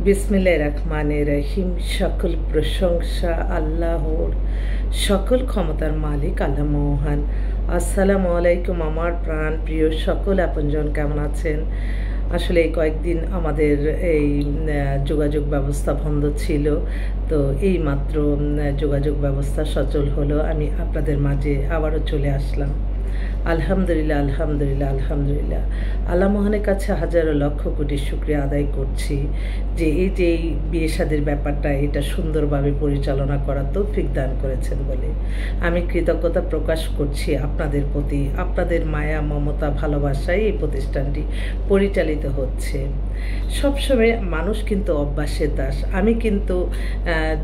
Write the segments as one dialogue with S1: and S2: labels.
S1: বিসমিল্লাহির রহমানির রহিম। সকল প্রশংসা আল্লাহর, সকল ক্ষমতার মালিক আল্লাহ মহান। আসসালামু আলাইকুম আমার প্রাণ প্রিয় সকল আপনজন, কেমন আছেন? আসলে এই কয়েকদিন আমাদের এই যোগাযোগ ব্যবস্থা বন্ধ ছিল, তো এই মাত্র যোগাযোগ ব্যবস্থা সচল হলো। আমি আপনাদের মাঝে আবারও চলে আসলাম। আলহামদুলিল্লাহ, আলহামদুলিল্লাহ, আলহামদুলিল্লাহ। আল্লাহ মহানের কাছে হাজারো লক্ষ কোটি শুকরিয়া আদায় করছি যে এই বিয়ে শাদীর ব্যাপারটা এটা সুন্দরভাবে পরিচালনা করার তৌফিক দান করেছেন বলে আমি কৃতজ্ঞতা প্রকাশ করছি আপনাদের প্রতি। আপনাদের মায়া, মমতা, ভালোবাসায় এই প্রতিষ্ঠানটি পরিচালিত হচ্ছে। সবসময় মানুষ কিন্তু অভ্যাসের দাস। আমি কিন্তু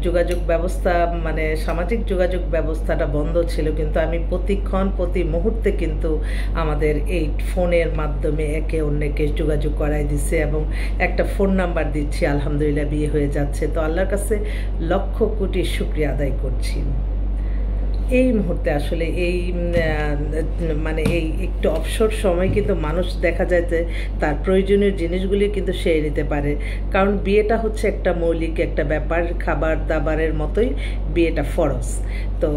S1: যোগাযোগ ব্যবস্থা সামাজিক যোগাযোগ ব্যবস্থাটা বন্ধ ছিল, কিন্তু আমি প্রতিক্ষণ প্রতি মুহূর্তে কিন্তু আমাদের এই ফোনের মাধ্যমে একে অন্যকে যোগাযোগ করাই দিচ্ছে এবং একটা ফোন নাম্বার দিচ্ছি। আলহামদুলিল্লাহ বিয়ে হয়ে যাচ্ছে। তো আল্লাহর কাছে লক্ষ কোটি শুকরিয়া আদায় করছি। এই মুহূর্তে আসলে এই একটু অবসর সময় কিন্তু মানুষ দেখা যায় যে তার প্রয়োজনীয় জিনিসগুলি কিন্তু সেরে নিতে পারে, কারণ বিয়েটা হচ্ছে একটা মৌলিক একটা ব্যাপার, খাবার দাবারের মতোই বিয়েটা ফরজ। তো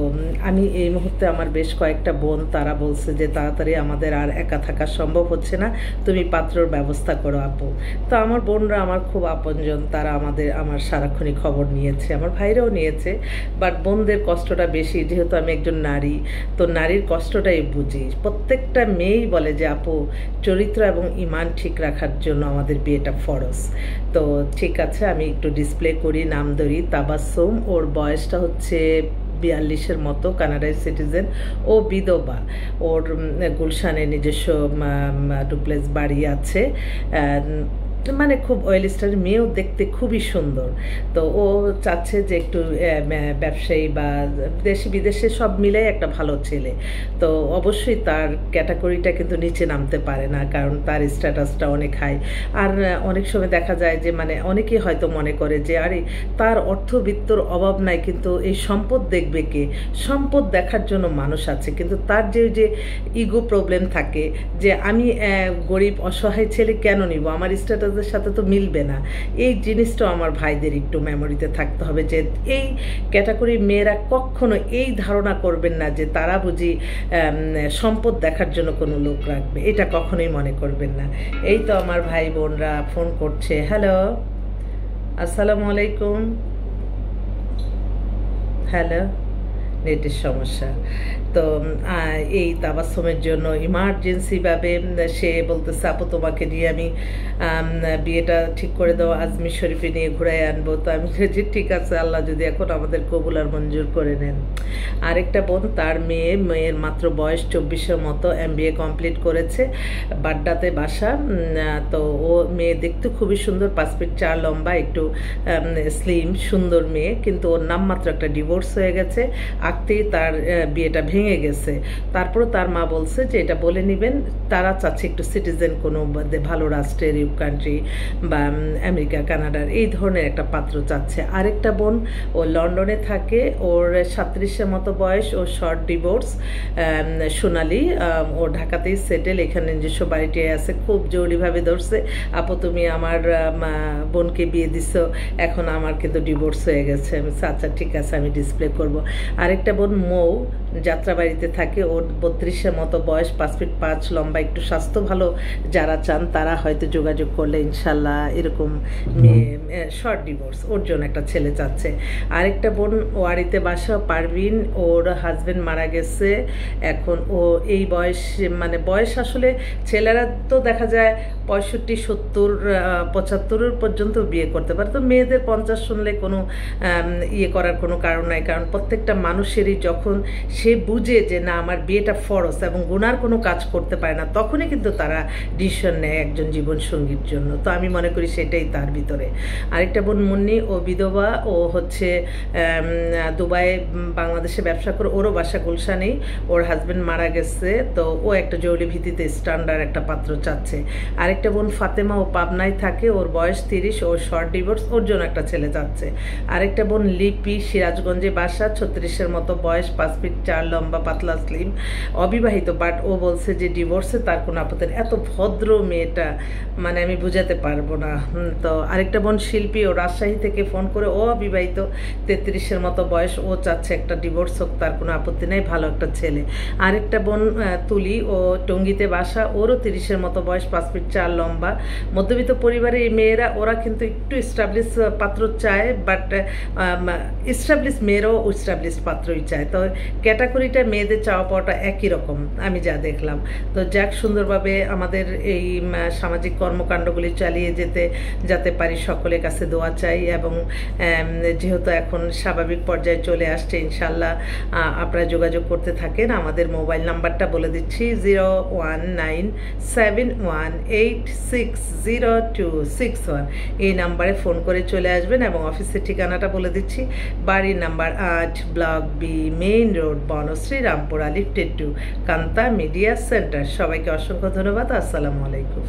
S1: আমি এই মুহূর্তে আমার বেশ কয়েকটা বোন তারা বলছে যে তাড়াতাড়ি আমাদের আর একা থাকা সম্ভব হচ্ছে না, তুমি পাত্রর ব্যবস্থা করো আপু। তো আমার বোনরা আমার খুব আপনজন, তারা আমার সারাক্ষণই খবর নিয়েছে, আমার ভাইরাও নিয়েছে। বাট বোনদের কষ্টটা বেশি, যেহেতু আমি একজন নারী, তো নারীর কষ্টটাই বুঝি। প্রত্যেকটা মেয়েই বলে যে আপু চরিত্র এবং ইমান ঠিক রাখার জন্য আমাদের বিয়েটা ফরজ। তো ঠিক আছে, আমি একটু ডিসপ্লে করি, নাম ধরি তাবাসসুম। ওর বয়সটা হচ্ছে 42-এর মতো, কানাডার সিটিজেন। ও বিধবা, ওর গুলশানে নিজস্ব ডুপ্লেক্স বাড়ি আছে, খুব ওয়েল স্টাইল, মেয়েও দেখতে খুবই সুন্দর। তো ও চাচ্ছে যে একটু ব্যবসায়ী বা দেশি বিদেশে সব মিলাই একটা ভালো ছেলে। তো অবশ্যই তার ক্যাটাগরিটা কিন্তু নিচে নামতে পারে না, কারণ তার স্ট্যাটাসটা অনেক হাই। আর অনেক সময় দেখা যায় যে অনেকেই হয়তো মনে করে যে আরে তার অর্থবিত্তর অভাব নাই, কিন্তু এই সম্পদ দেখবে কে? সম্পদ দেখার জন্য মানুষ আছে, কিন্তু তার যে ইগো প্রবলেম থাকে যে আমি গরিব অসহায় ছেলে কেন নিব, আমার স্ট্যাটাস সাথে তো মিলবে না। এই জিনিসটা আমার ভাইদের একটু মেমোরিতে থাকতে হবে যে এই ক্যাটাগরির মেয়েরা কখনো এই ধারণা করবেন না যে তারা বুঝি সম্পদ দেখার জন্য কোনো লোক রাখবে, এটা কখনোই মনে করবেন না। এই তো আমার ভাই বোনরা ফোন করছে। হ্যালো, আসসালামু আলাইকুম। হ্যালো, নেটের সমস্যা। তো এই তাবাসসুমের জন্য ইমার্জেন্সিভাবে সে বলতেছে আপু তোমাকে নিয়ে আমি বিয়েটা ঠিক করে দাও, আজমির শরীফে নিয়ে ঘুরাই আনবো। তো আমি বলেছি ঠিক আছে, আল্লাহ যদি এখন আমাদের কবুল আর মঞ্জুর করে নেন। আরেকটা বোন, তার মেয়ের মাত্র বয়স 24-এর মতো, MBA কমপ্লিট করেছে, বাড্ডাতে বাসা। তো ও মেয়ে দেখতে খুবই সুন্দর, 5 ফিট 4 লম্বা, একটু স্লিম সুন্দর মেয়ে, কিন্তু ওর নামমাত্র একটা ডিভোর্স হয়ে গেছে, আগতেই তার বিয়েটা ভেঙে গেছে। তারপরে তার মা বলছে যে এটা বলে নেবেন, তারা চাচ্ছে একটু সিটিজেন কোনো ভালো রাষ্ট্রের, ইউরোপ কান্ট্রি বা আমেরিকা, কানাডার এই ধরনের একটা পাত্র চাচ্ছে। আরেকটা বোন, ও লন্ডনে থাকে, ওর 37-এর মতো বয়স, ও শর্ট ডিভোর্স, সোনালি। ও ঢাকাতেই সেটেল, এখানে নিজস্ব বাড়িটি আছে। খুব জরুরিভাবে ধরছে আপু তুমি আমার বোনকে বিয়ে দিছ, এখন আমার কিন্তু ডিভোর্স হয়ে গেছে। আমি আচ্ছা ঠিক আছে, আমি ডিসপ্লে করব। আরেকটা বোন মৌ, যাত্রাবাড়িতে থাকে, ওর 32-এর মতো বয়স, 5 ফিট 5 লম্বা, একটু স্বাস্থ্য ভালো যারা চান তারা হয়তো যোগাযোগ করলে ইনশাল্লাহ এরকম মেয়ে, শর্ট ডিভোর্স, ওর জন্য একটা ছেলে চাচ্ছে। আরেকটা বোন ওয়ারিতে বাসা, পারভিন, ওর হাজবেন্ড মারা গেছে। এখন ও এই বয়স আসলে ছেলেরা তো দেখা যায় 65, 70, 75 পর্যন্ত বিয়ে করতে পারে। তো মেয়েদের 50 শুনলে কোনো ইয়ে করার কোনো কারণ নাই, কারণ প্রত্যেকটা মানুষেরই যখন সে বুঝে যে না আমার বিয়েটা ফরজ এবং গুনার কোনো কাজ করতে পারে না, তখনই কিন্তু তারা ডিসিশন নেয় একজন জীবনসঙ্গীর জন্য। তো আমি মনে করি সেটাই তার ভিতরে। আরেকটা বোন মুন্নি, ও বিধবা, ও হচ্ছে দুবাইয়ে বাংলাদেশে ব্যবসা করে, ওরও বাসা গুলশানেই, ওর হাজব্যান্ড মারা গেছে। তো ও একটা জরুরি ভিত্তিতে স্ট্যান্ডার্ড একটা পাত্র চাচ্ছে। আরেকটা বোন ফাতেমা, ও পাবনায় থাকে, ওর বয়স 30, ওর শর্ট ডিভোর্স, ওর জন্য একটা ছেলে চাচ্ছে। আরেকটা বোন লিপি, সিরাজগঞ্জে বাসা, 36-এর মতো বয়স, 5 ফিট 4 লম্বা পাতলা স্লিম অবিবাহিত, বাট ও বলছে যে ডিভোর্সে তার কোনো আপত্তি নেই। এত ভদ্র মেয়েটা, মানে আমি বুঝাতে পারবো না। তো আরেকটা বোন শিল্পী, ও রাজশাহী থেকে ফোন করে, ও অবিবাহিত, 33-এর মতো বয়স, ও চাচ্ছে একটা ডিভোর্স হোক, তার কোনো আপত্তি নেই, ভালো একটা ছেলে। আরেকটা বোন তুলি, ও টঙ্গীতে বাসা, ওরও 30-এর মতো বয়স, 5 ফিট 4 লম্বা, মধ্যবিত্ত পরিবারের এই মেয়েরা, ওরা কিন্তু একটু স্টাবলিশ পাত্র চায়, বাট স্টাবলিশ মেয়েরাও স্টাবলিশ পাত্রই চায়। তো ক্যাটাগরিটা মেয়েদের চাওয়া পাওয়াটা একই রকম আমি যা দেখলাম। তো যাক, সুন্দরভাবে আমাদের এই সামাজিক কর্মকাণ্ডগুলি চালিয়ে যেতে যাতে পারি, সকলের কাছে দোয়া চাই। এবং যেহেতু এখন স্বাভাবিক পর্যায়ে চলে আসছে, ইনশাল্লাহ আপনারা যোগাযোগ করতে থাকেন। আমাদের মোবাইল নাম্বারটা বলে দিচ্ছি, 01971860261। এই নাম্বারে ফোন করে চলে আসবেন। এবং অফিসের ঠিকানাটা বলে দিচ্ছি, বাড়ির number 8, block B, main road, Banasree, Rampura, lifted 2, Kanta media centre. সবাইকে অসংখ্য ধন্যবাদ। আসসালামু আলাইকুম।